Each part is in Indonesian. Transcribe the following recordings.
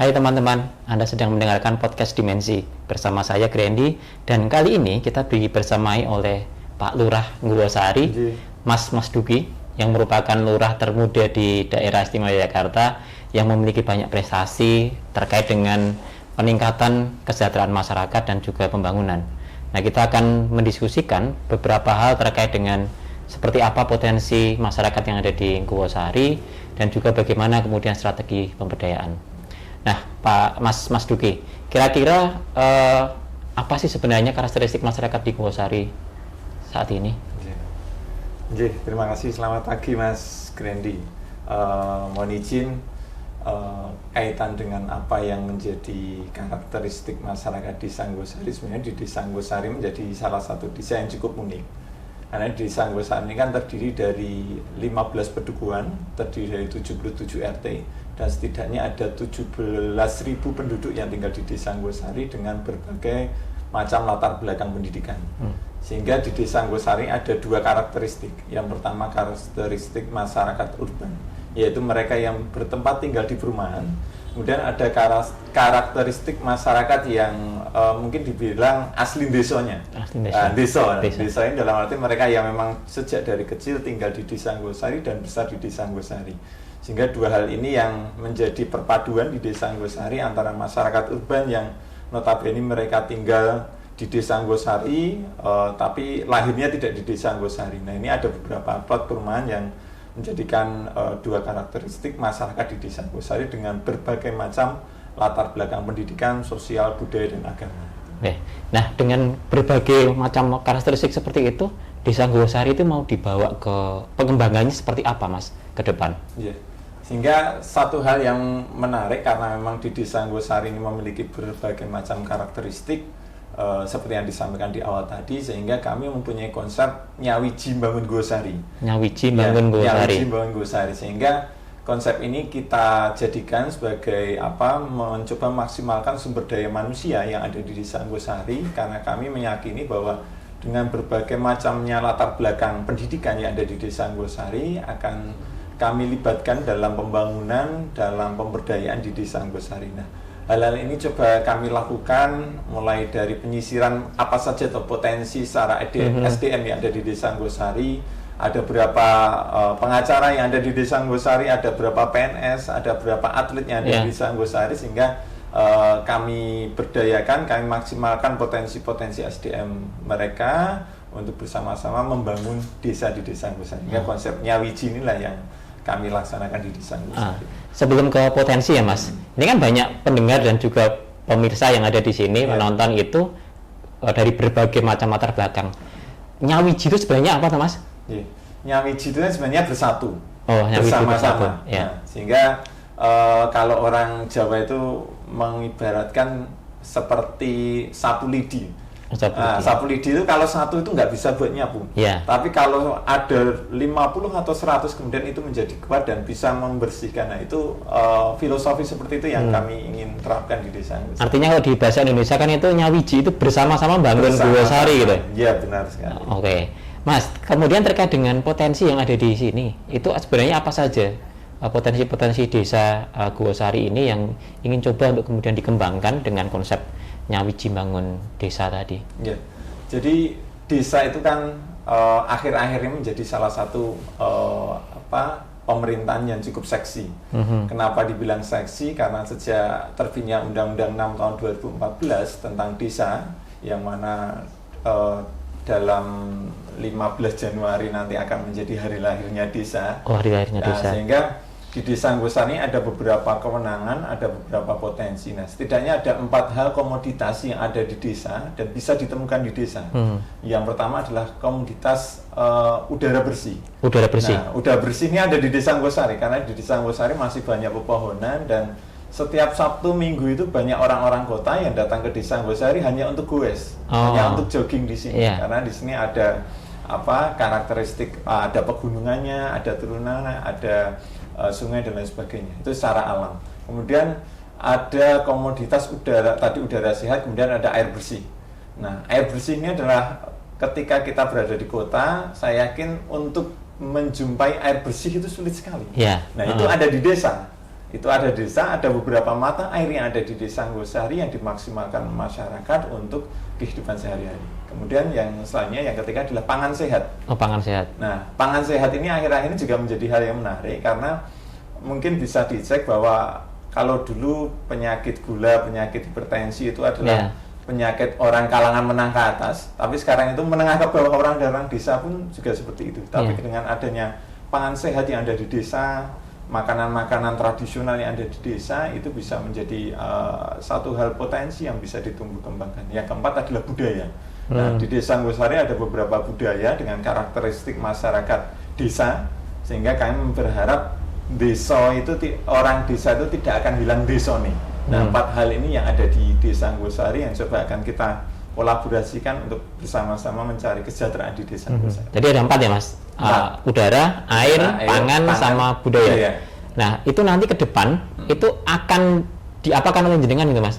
Hai teman-teman, Anda sedang mendengarkan podcast Dimensi bersama saya Grandy, dan kali ini kita dibersamai oleh Pak Lurah Ngurwosari, Mas Duki, yang merupakan lurah termuda di daerah istimewa Yogyakarta yang memiliki banyak prestasi terkait dengan peningkatan kesejahteraan masyarakat dan juga pembangunan. Nah, kita akan mendiskusikan beberapa hal terkait dengan seperti apa potensi masyarakat yang ada di Ngurwosari dan juga bagaimana kemudian strategi pemberdayaan. Nah, Pak Mas Duki, kira-kira apa sih sebenarnya karakteristik masyarakat di Ngurwosari saat ini? Terima kasih. Selamat pagi Mas Grandy. Mohon izin kaitan dengan apa yang menjadi karakteristik masyarakat Desa Ngurwosari. Sebenarnya di Desa Ngurwosari menjadi salah satu desa yang cukup unik. Karena di Desa Ngurwosari ini kan terdiri dari 15 pedukuhan, terdiri dari 77 RT, dan setidaknya ada 17.000 penduduk yang tinggal di Desa Ngurwosari dengan berbagai macam latar belakang pendidikan. Sehingga di Desa Ngurwosari ada dua karakteristik. Yang pertama karakteristik masyarakat urban, yaitu mereka yang bertempat tinggal di perumahan. Kemudian ada karakteristik masyarakat yang mungkin dibilang asli desanya. Desa ini dalam arti mereka yang memang sejak dari kecil tinggal di Desa Ngurwosari dan besar di Desa Ngurwosari. Sehingga dua hal ini yang menjadi perpaduan di Desa Ngurwosari antara masyarakat urban yang notabene mereka tinggal di Desa Ngurwosari, tapi lahirnya tidak di Desa Ngurwosari. Nah, ini ada beberapa plot perumahan yang menjadikan dua karakteristik masyarakat di Desa Ngurwosari dengan berbagai macam latar belakang pendidikan, sosial, budaya, dan agama. Oke. Nah, dengan berbagai macam karakteristik seperti itu, Desa Ngurwosari itu mau dibawa ke pengembangannya seperti apa, Mas, ke depan? Iya. Sehingga satu hal yang menarik karena memang di Desa Ngurwosari ini memiliki berbagai macam karakteristik seperti yang disampaikan di awal tadi, sehingga kami mempunyai konsep Nyawiji Mbangun Ngurwosari. Nyawiji Mbangun Ngurwosari. Nyawiji Mbangun Ngurwosari. Sehingga konsep ini kita jadikan sebagai mencoba maksimalkan sumber daya manusia yang ada di Desa Ngurwosari, karena kami meyakini bahwa dengan berbagai macamnya latar belakang pendidikan yang ada di Desa Ngurwosari akan kami libatkan dalam pembangunan, dalam pemberdayaan di Desa Ngurwosari. Nah, hal-hal ini coba kami lakukan mulai dari penyisiran apa saja potensi secara SDM yang ada di Desa Ngurwosari. Ada berapa pengacara yang ada di Desa Ngurwosari, ada berapa PNS, ada berapa atlet yang ada di Desa Ngurwosari, sehingga kami berdayakan, kami maksimalkan potensi-potensi SDM mereka untuk bersama-sama membangun desa di Desa Ngurwosari. Sehingga konsep Nyawiji inilah yang kami laksanakan di Desa Ngurwosari. Sebelum ke potensi ya, Mas, ini kan banyak pendengar dan juga pemirsa yang ada di sini menonton itu dari berbagai macam latar belakang. Nyawiji itu sebenarnya apa, Mas? Nyawiji itu sebenarnya bersatu, bersama-sama. Nah, sehingga kalau orang Jawa itu mengibaratkan seperti sapu lidi. Sapu lidi itu kalau satu itu nggak bisa buat nyapu. Tapi kalau ada 50 atau 100 kemudian itu menjadi kuat dan bisa membersihkan. Nah, itu filosofi seperti itu yang kami ingin terapkan di Desa Ngurwosari. Artinya kalau di bahasa Indonesia kan itu Nyawiji itu bersama-sama bangun Ngurwosari gitu. Iya, benar sekali. Oke. Mas, kemudian terkait dengan potensi yang ada di sini, itu sebenarnya apa saja potensi-potensi Desa Ngurwosari ini yang ingin coba untuk kemudian dikembangkan dengan konsep Nyawiji Bangun Desa tadi? Ya, jadi desa itu kan akhir-akhir ini menjadi salah satu pemerintahan yang cukup seksi. Kenapa dibilang seksi? Karena sejak terbitnya Undang-Undang 6 tahun 2014 tentang desa, yang mana dalam 15 Januari nanti akan menjadi hari lahirnya desa. Hari lahirnya desa. Sehingga di Desa Ngurwosari ada beberapa kewenangan, ada beberapa potensi. Nah, setidaknya ada 4 hal komoditas yang ada di desa dan bisa ditemukan di desa. Yang pertama adalah komoditas udara bersih. Udara bersih. Nah, udara bersih ini ada di Desa Ngurwosari karena di Desa Ngurwosari masih banyak pepohonan, dan setiap Sabtu Minggu itu banyak orang-orang kota yang datang ke Desa Ngurwosari hanya untuk goes, hanya untuk jogging di sini. Karena di sini ada karakteristik, ada pegunungannya, ada turunannya, ada sungai dan lain sebagainya. Itu secara alam. Kemudian ada komoditas udara, tadi udara sehat, kemudian ada air bersih. Nah, air bersih ini adalah ketika kita berada di kota, saya yakin untuk menjumpai air bersih itu sulit sekali. Nah, itu ada di desa. itu ada desa, ada beberapa mata air yang ada di Desa Anggosari yang dimaksimalkan masyarakat untuk kehidupan sehari-hari. Kemudian yang selanjutnya, yang ketiga adalah pangan sehat. Oh, pangan sehat. Nah, pangan sehat ini akhir-akhir ini juga menjadi hal yang menarik karena mungkin bisa dicek bahwa kalau dulu penyakit gula, penyakit hipertensi itu adalah penyakit orang kalangan menengah ke atas, tapi sekarang itu menengah ke bawah, orang desa pun juga seperti itu. Tapi dengan adanya pangan sehat yang ada di desa, makanan-makanan tradisional yang ada di desa, itu bisa menjadi satu hal potensi yang bisa ditumbuh kembangkan. Yang keempat adalah budaya. Nah, di Desa Anggosari ada beberapa budaya dengan karakteristik masyarakat desa, sehingga kami berharap orang desa itu tidak akan hilang desone. Nah, 4 hal ini yang ada di Desa Anggosari yang coba akan kita kolaborasikan untuk bersama-sama mencari kesejahteraan di Desa Anggosari. Jadi ada 4 ya Mas? Udara, air, pangan, sama budaya. Nah, itu nanti ke depan itu akan diapakan oleh jenengan gitu Mas?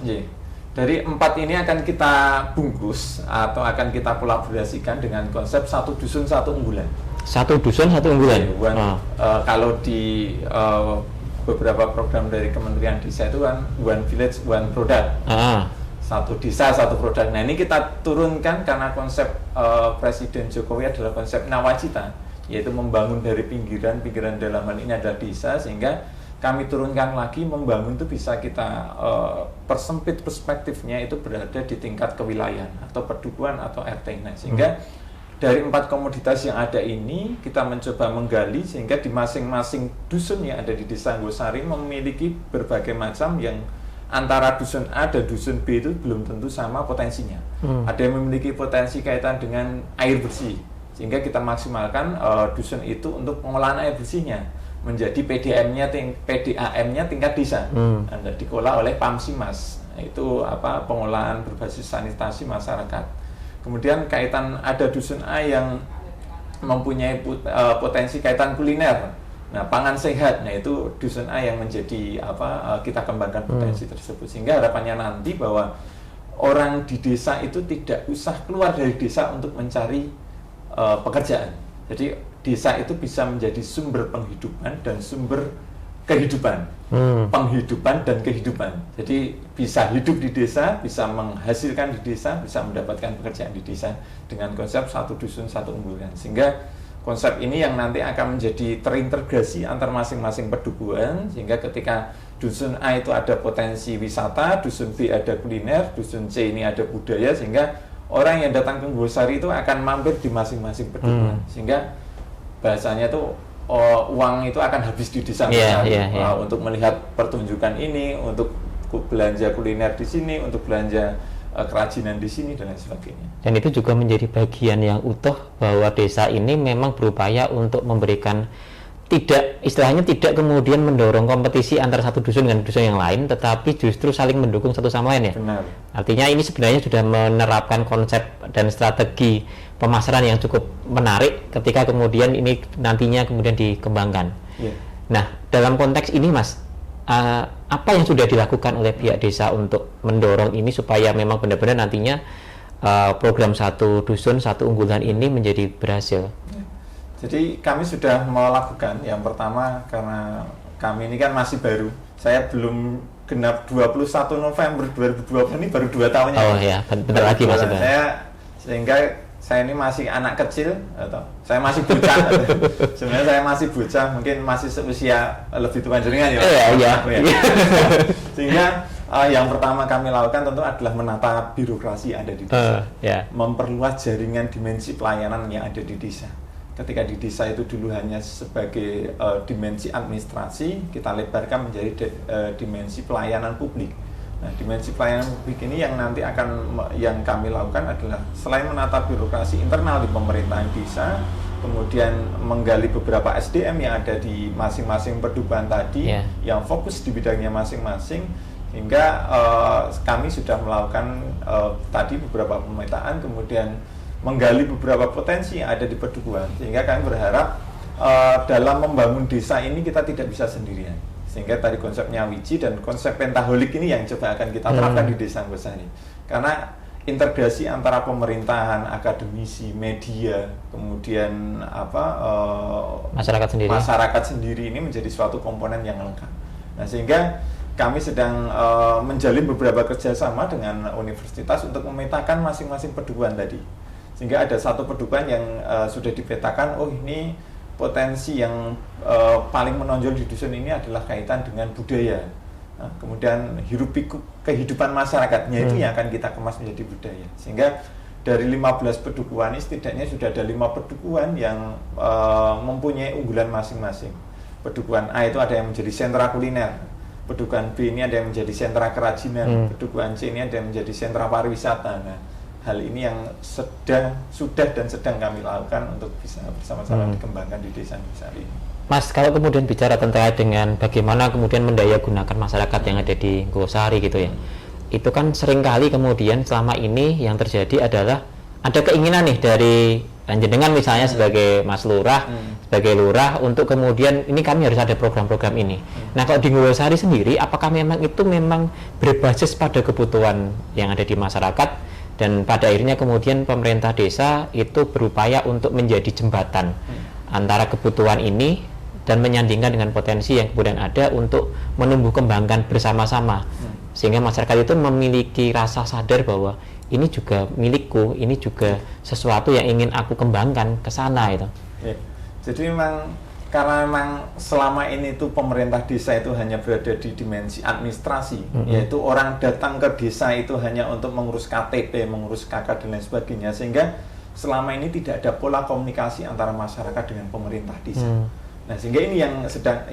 Dari 4 ini akan kita bungkus atau akan kita kolaborasikan dengan konsep 1 dusun 1 unggulan. 1 dusun 1 unggulan. Kalau di beberapa program dari Kementerian Desa itu kan One Village One Product. 1 desa 1 produk. Nah, ini kita turunkan karena konsep Presiden Jokowi adalah konsep nawacita, yaitu membangun dari pinggiran dalam hal ini adalah desa, sehingga kami turunkan lagi membangun itu bisa kita persempit perspektifnya itu berada di tingkat kewilayahan atau perdukuhan atau RT. Nah, sehingga dari 4 komoditas yang ada ini kita mencoba menggali sehingga di masing-masing dusun yang ada di Desa Anggosari memiliki berbagai macam yang antara dusun A dan dusun B itu belum tentu sama potensinya. Ada yang memiliki potensi kaitan dengan air bersih, sehingga kita maksimalkan dusun itu untuk pengolahan air bersihnya menjadi PDAM-nya tingkat desa. Dan dikelola oleh Pamsimas, itu pengolahan berbasis sanitasi masyarakat. Kemudian kaitan ada dusun A yang mempunyai potensi kaitan kuliner. Nah, pangan sehat, nah itu dusun A yang menjadi kita kembangkan potensi tersebut, sehingga harapannya nanti bahwa orang di desa itu tidak usah keluar dari desa untuk mencari pekerjaan. Jadi desa itu bisa menjadi sumber penghidupan dan sumber kehidupan, penghidupan dan kehidupan. Jadi bisa hidup di desa, bisa menghasilkan di desa, bisa mendapatkan pekerjaan di desa dengan konsep 1 dusun 1 unggulan. Sehingga konsep ini yang nanti akan menjadi terintegrasi antar masing-masing perdukuhan, sehingga ketika dusun A itu ada potensi wisata, dusun B ada kuliner, dusun C ini ada budaya, sehingga orang yang datang ke Anggosari itu akan mampir di masing-masing perdukuhan. Sehingga bahasanya tuh uang itu akan habis di desa untuk melihat pertunjukan ini, untuk belanja kuliner di sini, untuk belanja kerajinan di sini dan lain sebagainya. Dan itu juga menjadi bagian yang utuh bahwa desa ini memang berupaya untuk memberikan tidak kemudian mendorong kompetisi antara satu dusun dengan dusun yang lain, tetapi justru saling mendukung satu sama lain ya. Benar. Artinya ini sebenarnya sudah menerapkan konsep dan strategi pemasaran yang cukup menarik ketika kemudian ini nantinya kemudian dikembangkan. Nah, dalam konteks ini Mas, apa yang sudah dilakukan oleh pihak desa untuk mendorong ini supaya memang benar-benar nantinya program 1 dusun 1 unggulan ini menjadi berhasil? Jadi kami sudah melakukan, yang pertama karena kami ini kan masih baru, saya belum genap 21 November 2020 ini baru 2 tahunnya. Oh ya, bentar lagi Mas. Sehingga saya ini masih anak kecil, atau saya masih bocah. Sebenarnya saya masih bocah, mungkin masih seusia lebih tua jenengan ya. Iya. Sehingga yang pertama kami lakukan tentu adalah menata birokrasi yang ada di desa, memperluas jaringan dimensi pelayanan yang ada di desa. Ketika di desa itu dulu hanya sebagai dimensi administrasi, kita lebarkan menjadi dimensi pelayanan publik. Nah, dimensi pelayanan publik ini yang nanti yang kami lakukan adalah selain menata birokrasi internal di pemerintahan desa, kemudian menggali beberapa SDM yang ada di masing-masing perdukuhan tadi, yang fokus di bidangnya masing-masing, hingga kami sudah melakukan tadi beberapa pemetaan, kemudian menggali beberapa potensi yang ada di perdukuhan, sehingga kami berharap dalam membangun desa ini kita tidak bisa sendirian, sehingga tadi konsepnya Wiji dan konsep pentaholik ini yang coba akan kita terapkan di Desa Anggosari, karena integrasi antara pemerintahan, akademisi, media, kemudian masyarakat sendiri ini menjadi suatu komponen yang lengkap. Nah, sehingga kami sedang menjalin beberapa kerjasama dengan universitas untuk memetakan masing-masing pedukuhan tadi. Sehingga ada satu pedukuhan yang sudah dipetakan, oh ini potensi yang paling menonjol di dusun ini adalah kaitan dengan budaya. Nah, kemudian hiruk pikuk kehidupan masyarakatnya itu yang akan kita kemas menjadi budaya. Sehingga dari 15 pedukuhan ini setidaknya sudah ada 5 pedukuhan yang mempunyai unggulan masing-masing. Pedukuhan A itu ada yang menjadi sentra kuliner, pedukuhan B ini ada yang menjadi sentra kerajinan, pedukuhan C ini ada yang menjadi sentra pariwisata. Nah, hal ini yang sudah dan sedang kami lakukan untuk bisa bersama-sama dikembangkan di Desa Nggosari ini. Mas, kalau kemudian bicara terkait dengan bagaimana kemudian mendayagunakan masyarakat yang ada di Nggosari gitu ya, itu kan seringkali kemudian selama ini yang terjadi adalah ada keinginan nih dari jenengan misalnya sebagai Mas Lurah, sebagai Lurah untuk kemudian ini kami harus ada program-program ini. Nah, kalau di Nggosari sendiri, apakah memang itu memang berbasis pada kebutuhan yang ada di masyarakat? Dan pada akhirnya kemudian pemerintah desa itu berupaya untuk menjadi jembatan antara kebutuhan ini dan menyandingkan dengan potensi yang kemudian ada untuk menumbuh kembangkan bersama-sama. Sehingga masyarakat itu memiliki rasa sadar bahwa ini juga milikku, ini juga sesuatu yang ingin aku kembangkan ke sana itu. Ya. Jadi karena memang selama ini tuh pemerintah desa itu hanya berada di dimensi administrasi, yaitu orang datang ke desa itu hanya untuk mengurus KTP, mengurus KK dan lain sebagainya, sehingga selama ini tidak ada pola komunikasi antara masyarakat dengan pemerintah desa. Nah, sehingga ini yang sedang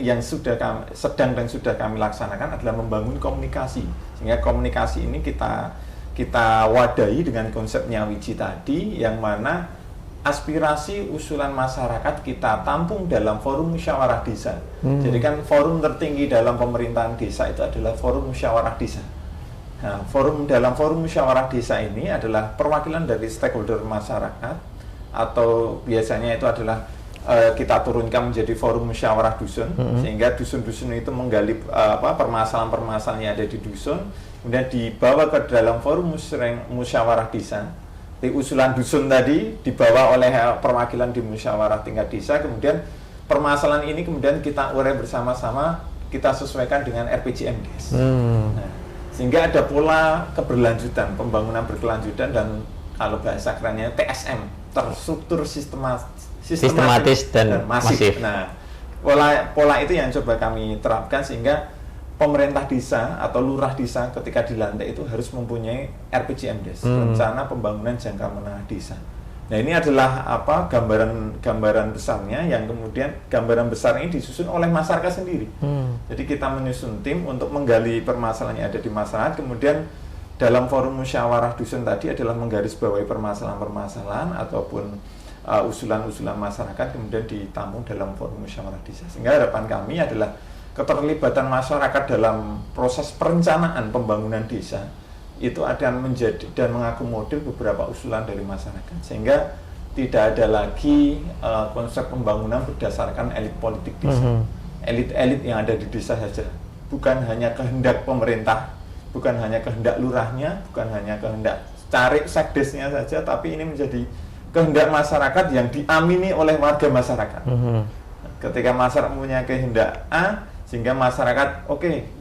dan sudah kami laksanakan adalah membangun komunikasi, sehingga komunikasi ini kita wadahi dengan konsep Nyawiji tadi, yang mana aspirasi usulan masyarakat kita tampung dalam forum musyawarah desa. Jadi kan forum tertinggi dalam pemerintahan desa itu adalah forum musyawarah desa. Nah, dalam forum musyawarah desa ini adalah perwakilan dari stakeholder masyarakat, atau biasanya itu adalah kita turunkan menjadi forum musyawarah dusun, sehingga dusun-dusun itu menggali permasalahan-permasalahan yang ada di dusun, kemudian dibawa ke dalam forum musyawarah desa. Usulan dusun tadi dibawa oleh perwakilan di musyawarah tingkat desa, kemudian permasalahan ini kemudian kita urai bersama-sama, kita sesuaikan dengan RPJMDes. Nah, sehingga ada pola keberlanjutan, pembangunan berkelanjutan, dan kalau bahasa kerennya TSM, terstruktur sistematis dan masif. Nah, pola itu yang coba kami terapkan, sehingga pemerintah desa atau lurah desa ketika dilantik itu harus mempunyai RPJMDes, rencana pembangunan jangka menengah desa. Nah, ini adalah gambaran besarnya, yang kemudian gambaran besar ini disusun oleh masyarakat sendiri. Jadi kita menyusun tim untuk menggali permasalahan yang ada di masyarakat, kemudian dalam forum musyawarah dusun tadi adalah menggarisbawahi permasalahan-permasalahan ataupun usulan-usulan masyarakat, kemudian ditampung dalam forum musyawarah desa. Sehingga harapan kami adalah keterlibatan masyarakat dalam proses perencanaan pembangunan desa itu akan menjadi dan mengakomodir beberapa usulan dari masyarakat, sehingga tidak ada lagi konsep pembangunan berdasarkan elit politik desa, elit-elit yang ada di desa saja, bukan hanya kehendak pemerintah, bukan hanya kehendak lurahnya, bukan hanya kehendak cari sekdesnya saja, tapi ini menjadi kehendak masyarakat yang diamini oleh warga masyarakat. Ketika masyarakat punya kehendak A, sehingga masyarakat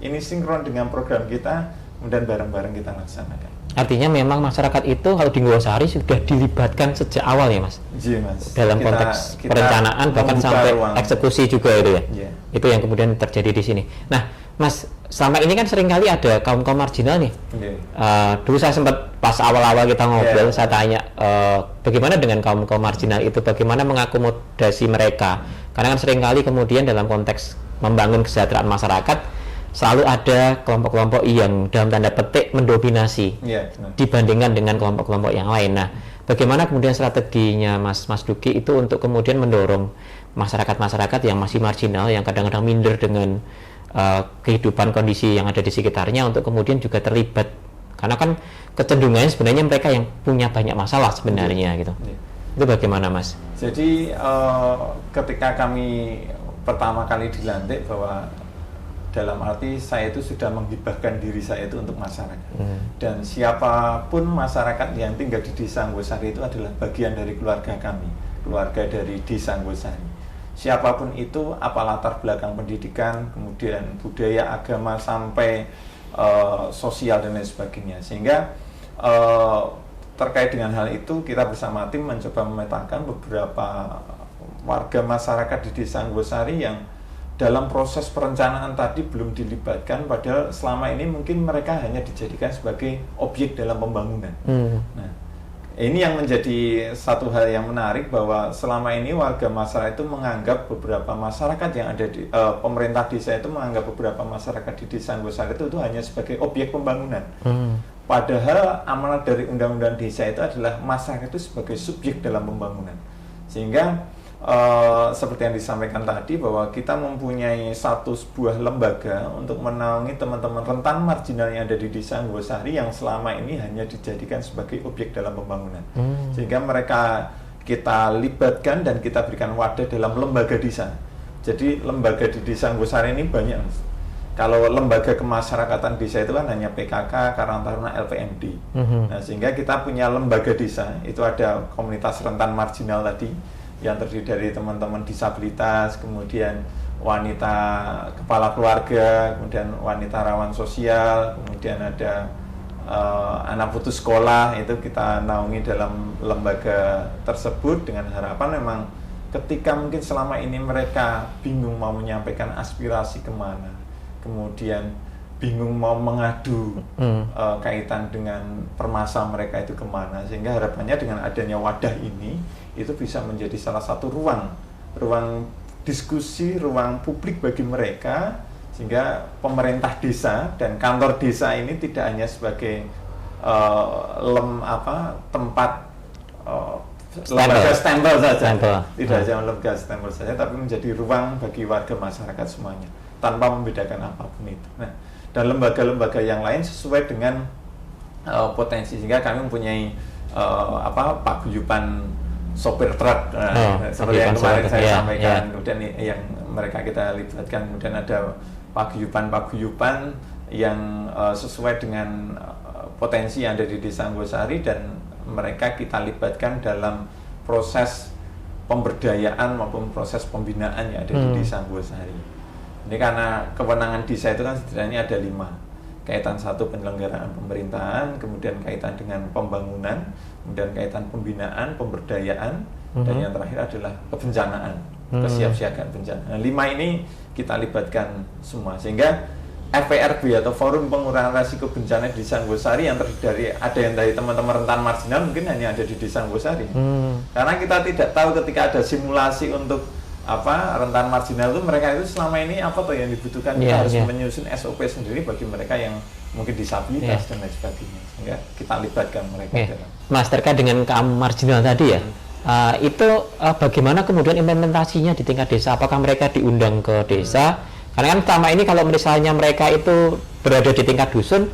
ini sinkron dengan program kita, kemudian bareng-bareng kita laksanakan. Artinya memang masyarakat itu kalau di Nggosari sudah dilibatkan sejak awal ya, Mas? Iya, Mas. Dalam konteks perencanaan bahkan sampai eksekusi juga itu ya. Yeah. Itu yang kemudian terjadi di sini. Nah, Mas, selama ini kan seringkali ada kaum-kaum marginal nih. Dulu saya sempat pas awal-awal kita ngobrol, saya tanya bagaimana dengan kaum-kaum marginal itu, bagaimana mengakomodasi mereka? Karena kan seringkali kemudian dalam konteks membangun kesejahteraan masyarakat selalu ada kelompok-kelompok yang dalam tanda petik mendominasi dibandingkan dengan kelompok-kelompok yang lain. Nah, bagaimana kemudian strateginya Mas Duki itu untuk kemudian mendorong masyarakat-masyarakat yang masih marginal, yang kadang-kadang minder dengan kehidupan kondisi yang ada di sekitarnya, untuk kemudian juga terlibat, karena kan kecenderungannya sebenarnya mereka yang punya banyak masalah sebenarnya gitu. Itu bagaimana, Mas? Jadi ketika kami pertama kali dilantik, bahwa dalam arti saya itu sudah menghibahkan diri saya itu untuk masyarakat, dan siapapun masyarakat yang tinggal di Desa Nggosari itu adalah bagian dari keluarga kami, keluarga dari Desa Nggosari. siapapun itu, apa latar belakang pendidikan, kemudian budaya, agama, sampai sosial dan lain sebagainya. Sehingga terkait dengan hal itu, kita bersama tim mencoba memetakan beberapa warga masyarakat di Desa Anggosari yang dalam proses perencanaan tadi belum dilibatkan, padahal selama ini mungkin mereka hanya dijadikan sebagai objek dalam pembangunan. Nah, ini yang menjadi satu hal yang menarik, bahwa selama ini warga masyarakat itu menganggap beberapa masyarakat yang ada di pemerintah desa itu menganggap beberapa masyarakat di Desa Anggosari itu hanya sebagai objek pembangunan. Padahal amanat dari Undang-Undang Desa itu adalah masyarakat itu sebagai subjek dalam pembangunan. Sehingga seperti yang disampaikan tadi, bahwa kita mempunyai sebuah lembaga untuk menaungi teman-teman rentan marginal yang ada di Desa Anggosari yang selama ini hanya dijadikan sebagai objek dalam pembangunan. Sehingga mereka kita libatkan dan kita berikan wadah dalam lembaga desa. Jadi lembaga di Desa Anggosari ini banyak. Kalau lembaga kemasyarakatan desa itu kan hanya PKK, Karang Taruna, LPMD. Nah, sehingga kita punya lembaga desa, itu ada komunitas rentan marginal tadi, yang terdiri dari teman-teman disabilitas, kemudian wanita kepala keluarga, kemudian wanita rawan sosial, kemudian ada anak putus sekolah, itu kita naungi dalam lembaga tersebut dengan harapan memang ketika mungkin selama ini mereka bingung mau menyampaikan aspirasi kemana, kemudian bingung mau mengadu kaitan dengan permasalahan mereka itu kemana, sehingga harapannya dengan adanya wadah ini itu bisa menjadi salah satu ruang diskusi, ruang publik bagi mereka, sehingga pemerintah desa dan kantor desa ini tidak hanya sebagai tempat lembaga stempel saja, tidak hanya lembaga stempel saja, tapi menjadi ruang bagi warga masyarakat semuanya tanpa membedakan apapun itu. Nah, dan lembaga-lembaga yang lain sesuai dengan potensi, sehingga kami mempunyai paguyuban sopir truk, seperti yang kemarin saya sampaikan, kemudian yang mereka kita libatkan, kemudian ada paguyuban yang sesuai dengan potensi yang ada di Desa Anggosari, dan mereka kita libatkan dalam proses pemberdayaan maupun proses pembinaan yang ada di Desa Anggosari. Ini karena kewenangan desa itu kan setidaknya ada 5. Kaitan satu penyelenggaraan pemerintahan, kemudian kaitan dengan pembangunan, kemudian kaitan pembinaan, pemberdayaan, dan yang terakhir adalah kebencanaan, kesiapsiagaan bencana. Nah, 5 ini kita libatkan semua, sehingga FPRB atau Forum Pengurangan Risiko Bencana di Desa Anggosari yang terdiri dari ada yang dari teman-teman rentan marginal mungkin hanya ada di Desa Anggosari. Karena kita tidak tahu ketika ada simulasi untuk rentan marginal itu, mereka itu selama ini apa tuh yang dibutuhkan, kita harus menyusun SOP sendiri bagi mereka yang mungkin disabilitas dan lain sebagainya, sehingga kita libatkan mereka dalam. Mas, terkait dengan kaum marginal tadi ya, itu bagaimana kemudian implementasinya di tingkat desa? Apakah mereka diundang ke desa? Karena kan selama ini kalau misalnya mereka itu berada di tingkat dusun,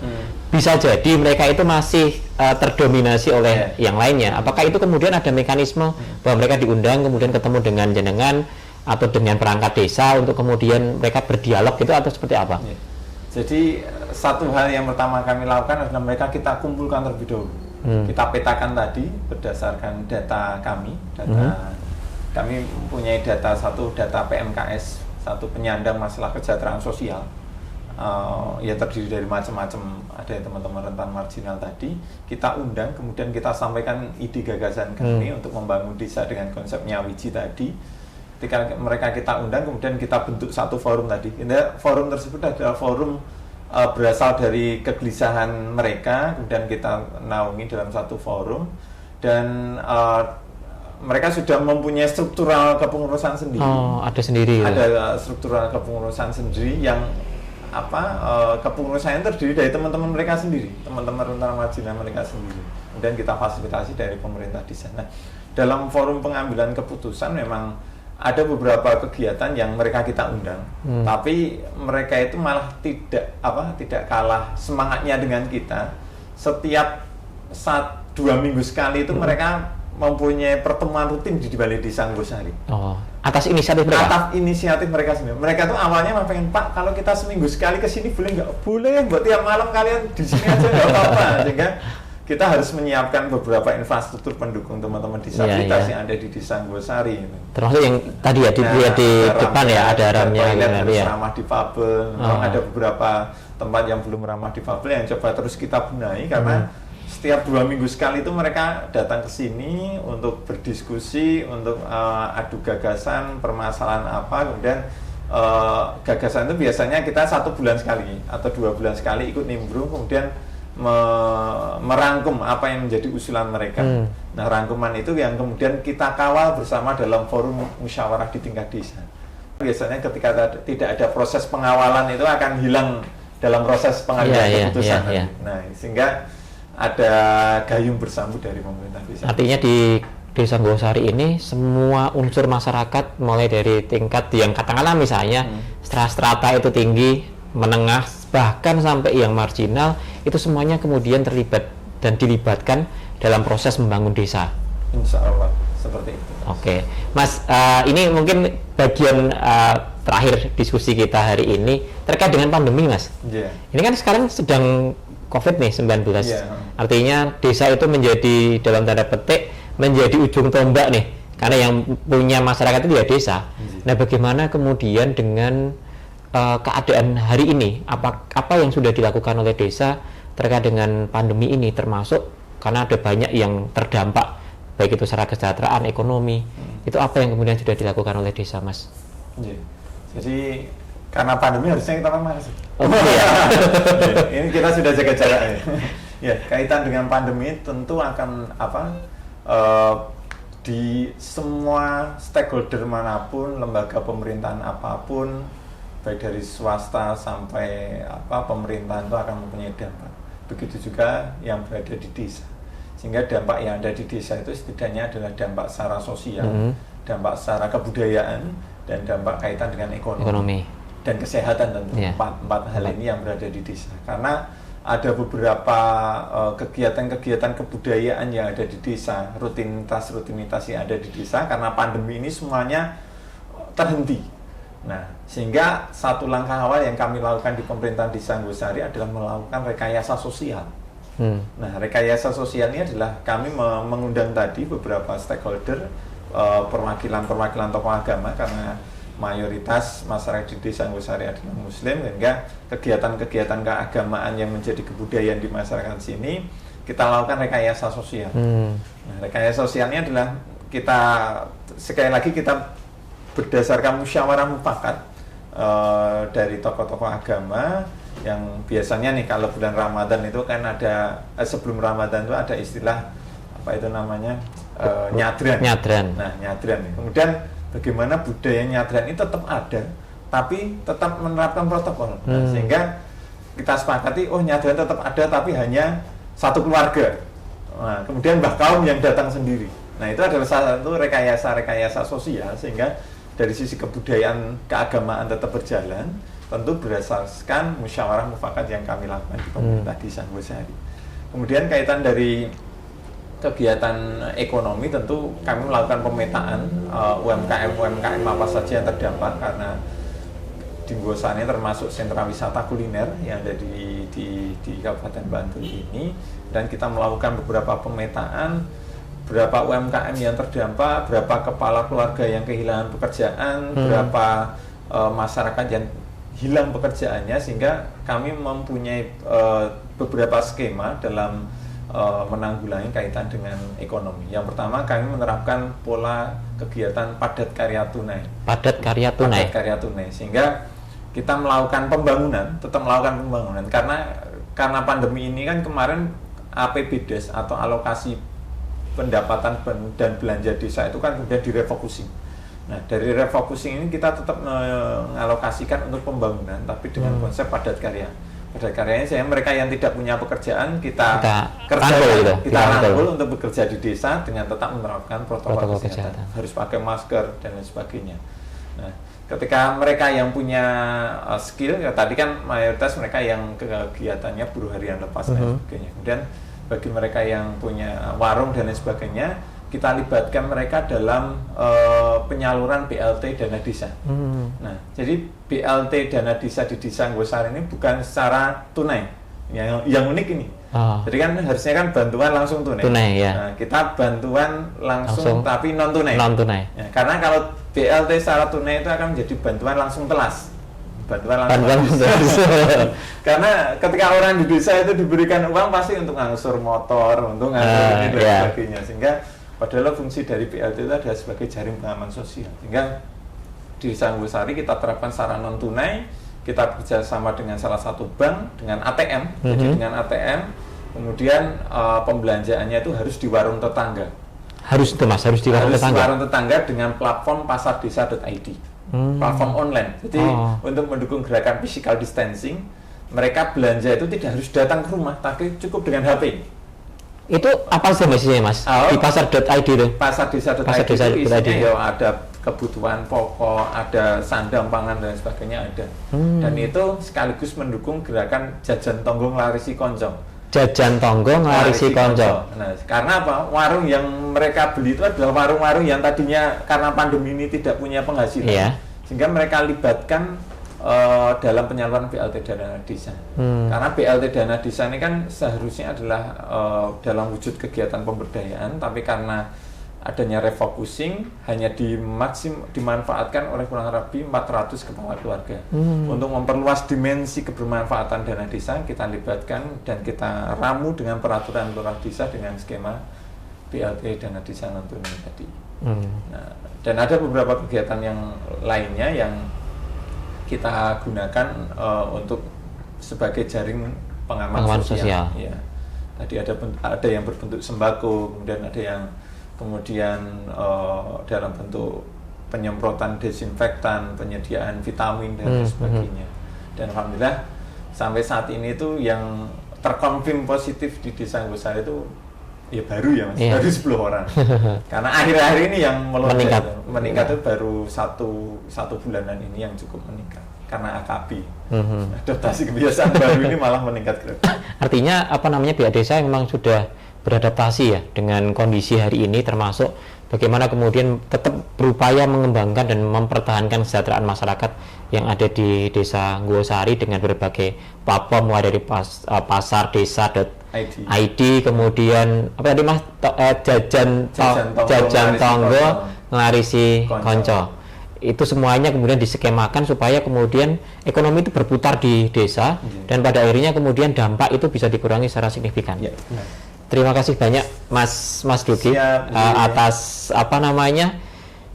bisa jadi mereka itu masih terdominasi oleh yang lainnya. Apakah itu kemudian ada mekanisme bahwa mereka diundang kemudian ketemu dengan jenengan atau dengan perangkat desa untuk kemudian mereka berdialog gitu, atau seperti apa? Jadi satu hal yang pertama kami lakukan adalah mereka kita kumpulkan terlebih dahulu. Kita petakan tadi berdasarkan data kami, kami mempunyai data PMKS, satu penyandang masalah kesejahteraan sosial. Ya terdiri dari macam-macam, ada teman-teman rentan marginal tadi, kita undang, kemudian kita sampaikan ide gagasan kami untuk membangun desa dengan konsep Nyawiji tadi. Ketika mereka kita undang, kemudian kita bentuk satu forum tadi. Forum tersebut adalah forum berasal dari kegelisahan mereka, kemudian kita naungi dalam satu forum, dan mereka sudah mempunyai struktural kepengurusan sendiri. Ada sendiri. Ada struktural kepengurusan sendiri yang kepengurusannya terdiri dari teman-teman mereka sendiri, teman-teman rentan marginal mereka sendiri. Kemudian kita fasilitasi dari pemerintah di sana. Dalam forum pengambilan keputusan memang ada beberapa kegiatan yang mereka kita undang, tapi mereka itu malah tidak kalah semangatnya dengan kita. Setiap 2 minggu sekali itu mereka mempunyai pertemuan rutin di Balai Desa Anggosari. Atas inisiatif mereka? Atas inisiatif mereka sendiri. Mereka tuh awalnya pengen, Pak, kalau kita seminggu sekali ke sini boleh nggak? Boleh, buat tiap malam kalian di sini aja nggak apa-apa. Sehingga kita harus menyiapkan beberapa infrastruktur pendukung teman-teman disabilitas yang ada di Desa Anggosari. Termasuk yang tadi ya dilihat di depan ya, ada ramnya toilet harus ya. ramah difabel. Ada beberapa tempat yang belum ramah difabel yang coba terus kita benahi, karena setiap 2 minggu sekali itu mereka datang ke sini untuk berdiskusi, untuk adu gagasan, permasalahan apa, kemudian gagasan itu biasanya kita 1 bulan sekali atau 2 bulan sekali ikut nimbrung, kemudian merangkum apa yang menjadi usulan mereka. Nah, rangkuman itu yang kemudian kita kawal bersama dalam forum musyawarah di tingkat desa. Biasanya ketika tidak ada proses pengawalan itu akan hilang dalam proses pengambilan keputusan. Nah, sehingga ada gayung bersambut dari pemerintah desa. Artinya di Desa Anggosari ini semua unsur masyarakat, mulai dari tingkat yang katakanlah misalnya strata itu tinggi, menengah, bahkan sampai yang marginal, itu semuanya kemudian terlibat dan dilibatkan dalam proses membangun desa. Insya Allah seperti itu. Oke, Mas, ini mungkin bagian terakhir diskusi kita hari ini terkait dengan pandemi, Mas. Ini kan sekarang sedang COVID nih 19. Artinya desa itu menjadi dalam tanda petik menjadi ujung tombak nih, karena yang punya masyarakat itu ya desa. Nah, bagaimana kemudian dengan keadaan hari ini, apa yang sudah dilakukan oleh desa terkait dengan pandemi ini, termasuk karena ada banyak yang terdampak baik itu secara kesejahteraan, ekonomi, itu apa yang kemudian sudah dilakukan oleh desa, Mas? Jadi karena pandemi harusnya kita panas. Ini kita sudah jaga jarak ya. Kaitan dengan pandemi tentu akan di semua stakeholder manapun, lembaga pemerintahan apapun, baik dari swasta sampai pemerintahan itu akan mempunyai dampak. Begitu juga yang berada di desa. Sehingga dampak yang ada di desa itu setidaknya adalah dampak secara sosial, dampak secara kebudayaan, dan dampak kaitan dengan ekonomi. Dan kesehatan tentu. Empat hal ini yang berada di desa. Karena ada beberapa kegiatan-kegiatan kebudayaan yang ada di desa, rutinitas yang ada di desa, karena pandemi ini semuanya terhenti. Nah, sehingga satu langkah awal yang kami lakukan di pemerintahan Desa Anggosari adalah melakukan rekayasa sosial. Nah, rekayasa sosial ini adalah kami mengundang tadi beberapa stakeholder, perwakilan tokoh agama, karena mayoritas masyarakat di Desa Anggosari adalah Muslim, sehingga kegiatan-kegiatan keagamaan yang menjadi kebudayaan di masyarakat sini kita lakukan rekayasa sosial. Nah, rekayasa sosialnya adalah kita sekali lagi kita berdasarkan musyawarah mufakat dari tokoh-tokoh agama, yang biasanya nih kalau bulan Ramadan itu kan ada sebelum Ramadan itu ada istilah apa itu namanya nyadran. Nah, nyadran. Kemudian bagaimana budaya nyadran ini tetap ada, tapi tetap menerapkan protokol. Nah, sehingga kita sepakati, nyadran tetap ada, tapi hanya satu keluarga. Nah, kemudian mbah kaum yang datang sendiri. Nah, itu adalah salah satu rekayasa sosial, sehingga dari sisi kebudayaan keagamaan tetap berjalan, tentu berdasarkan musyawarah mufakat yang kami lakukan di pemerintah Desa Anggosari. Kemudian kaitan dari kegiatan ekonomi, tentu kami melakukan pemetaan UMKM apa saja yang terdampak, karena di Anggosari termasuk sentra wisata kuliner yang ada di Kabupaten Bantul ini, dan kita melakukan beberapa pemetaan berapa UMKM yang terdampak, berapa kepala keluarga yang kehilangan pekerjaan, berapa masyarakat yang hilang pekerjaannya, sehingga kami mempunyai beberapa skema dalam menanggulangi kaitan dengan ekonomi. Yang pertama, kami menerapkan pola kegiatan padat karya tunai. Padat karya tunai, sehingga kita melakukan pembangunan, tetap melakukan pembangunan, karena pandemi ini kan kemarin APBDes atau alokasi pendapatan dan belanja desa itu kan kemudian direfocusing. Nah, dari refocusing ini kita tetap mengalokasikan untuk pembangunan, tapi dengan konsep padat karya. Padat karyanya saya mereka yang tidak punya pekerjaan kita rangkul untuk bekerja di desa dengan tetap menerapkan protokol kesehatan. Harus pakai masker dan lain sebagainya. Nah, ketika mereka yang punya skill, ya tadi kan mayoritas mereka yang kegiatannya buruh harian lepas dan sebagainya. Kemudian bagi mereka yang punya warung dan lain sebagainya, kita libatkan mereka dalam penyaluran BLT dana desa. Nah, jadi BLT dana desa di Desa Anggosari ini bukan secara tunai. Yang unik ini, Jadi kan harusnya kan bantuan langsung tunai. Ya. Nah, kita bantuan langsung tapi non tunai. Non tunai. Ya, karena kalau BLT secara tunai itu akan menjadi bantuan langsung telas. Bantuan langsung telas. Karena ketika orang di desa itu diberikan uang pasti untuk ngangsur motor, untuk ngangsur ini dan sebagainya. Sehingga padahal fungsi dari BLT itu adalah sebagai jaring pengaman sosial. Sehingga di Desa Anggosari kita terapkan secara non tunai, kita bekerjasama dengan salah satu bank dengan ATM. Jadi dengan ATM, kemudian pembelanjaannya itu harus di warung tetangga. Harus itu Mas, harus di warung tetangga. Warung tetangga dengan platform pasardesa.id. Platform online. Jadi untuk mendukung gerakan physical distancing, mereka belanja itu tidak harus datang ke rumah, tapi cukup dengan HP. Itu apa sih Mas? Di pasar.id itu? Pasardesa.id itu isinya ya ada kebutuhan pokok, ada sandang pangan dan sebagainya ada. Dan itu sekaligus mendukung gerakan jajan tonggo nglarisi konco. Jajan tonggo nglarisi konco. Nah, karena apa? Warung yang mereka beli itu adalah warung-warung yang tadinya karena pandemi ini tidak punya penghasilan. Sehingga mereka libatkan dalam penyaluran BLT Dana Desa. Karena BLT Dana Desa ini kan seharusnya adalah dalam wujud kegiatan pemberdayaan, tapi karena adanya refocusing hanya dimanfaatkan oleh kurang lebih 400 kepala keluarga. Untuk memperluas dimensi kebermanfaatan dana desa, kita libatkan dan kita ramu dengan peraturan lurah desa dengan skema BLT dana desa non tunai tadi. Nah, dan ada beberapa kegiatan yang lainnya yang kita gunakan untuk sebagai jaring pengaman sosial. Ya. Tadi ada yang berbentuk sembako, kemudian ada yang dalam bentuk penyemprotan desinfektan, penyediaan vitamin dan sebagainya. Dan alhamdulillah sampai saat ini itu yang terkonfirm positif di Desa Anggosari itu ya baru ya Mas, baru 10 orang. Karena akhir-akhir ini yang meningkat itu baru satu bulanan ini yang cukup meningkat karena AKB. Adaptasi kebiasaan baru ini malah meningkat. Artinya pihak desa memang sudah beradaptasi ya dengan kondisi hari ini, termasuk bagaimana kemudian tetap berupaya mengembangkan dan mempertahankan kesejahteraan masyarakat yang ada di Desa Anggosari dengan berbagai platform, mulai dari pasardesa.id, kemudian apa tadi Mas, jajan tonggo nglarisi konco. Itu semuanya kemudian diskemakan supaya kemudian ekonomi itu berputar di desa dan pada akhirnya kemudian dampak itu bisa dikurangi secara signifikan. Terima kasih banyak Mas Duki atas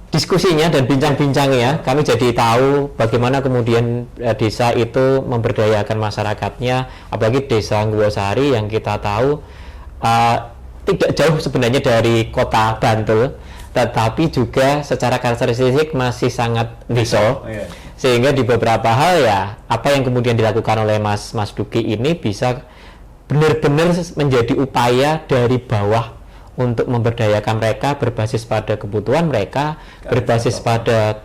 diskusinya dan bincang-bincangnya. Kami jadi tahu bagaimana kemudian desa itu memberdayakan masyarakatnya, apalagi Desa Anggosari yang kita tahu tidak jauh sebenarnya dari kota Bantul, tetapi juga secara karakteristik masih sangat desa. Sehingga di beberapa hal ya apa yang kemudian dilakukan oleh Mas Duki ini bisa benar-benar menjadi upaya dari bawah untuk memberdayakan mereka berbasis pada kebutuhan mereka, berbasis pada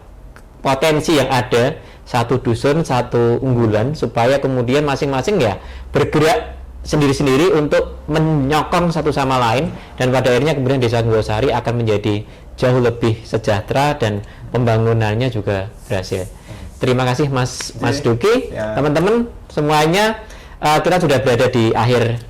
potensi yang ada, satu dusun, satu unggulan, supaya kemudian masing-masing ya bergerak sendiri-sendiri untuk menyokong satu sama lain, dan pada akhirnya kemudian Desa Anggosari akan menjadi jauh lebih sejahtera dan pembangunannya juga berhasil. Terima kasih Mas Duki, teman-teman semuanya. Kita sudah berada di akhir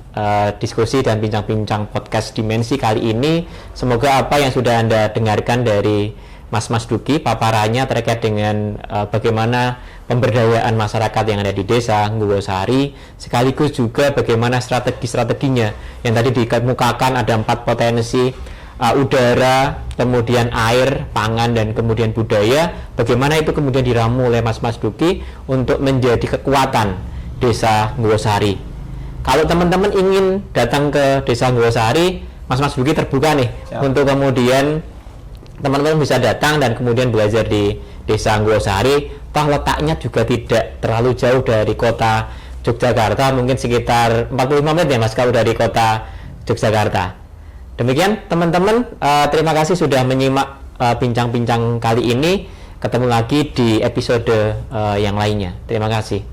diskusi dan bincang-bincang podcast Dimensi kali ini. Semoga apa yang sudah Anda dengarkan dari Mas Duki, paparannya terkait dengan bagaimana pemberdayaan masyarakat yang ada di Desa Anggosari, sekaligus juga bagaimana strategi-strateginya yang tadi dikemukakan ada 4 potensi, udara, kemudian air, pangan, dan kemudian budaya. Bagaimana itu kemudian diramu oleh Mas Duki untuk menjadi kekuatan Desa Anggosari. Kalau teman-teman ingin datang ke Desa Anggosari, Mas Duki terbuka nih untuk kemudian teman-teman bisa datang dan kemudian belajar di Desa Anggosari. Toh letaknya juga tidak terlalu jauh dari kota Yogyakarta, mungkin sekitar 45 menit ya Mas kalau dari kota Yogyakarta. Demikian teman-teman, terima kasih sudah menyimak bincang-bincang kali ini. Ketemu lagi di episode yang lainnya. Terima kasih.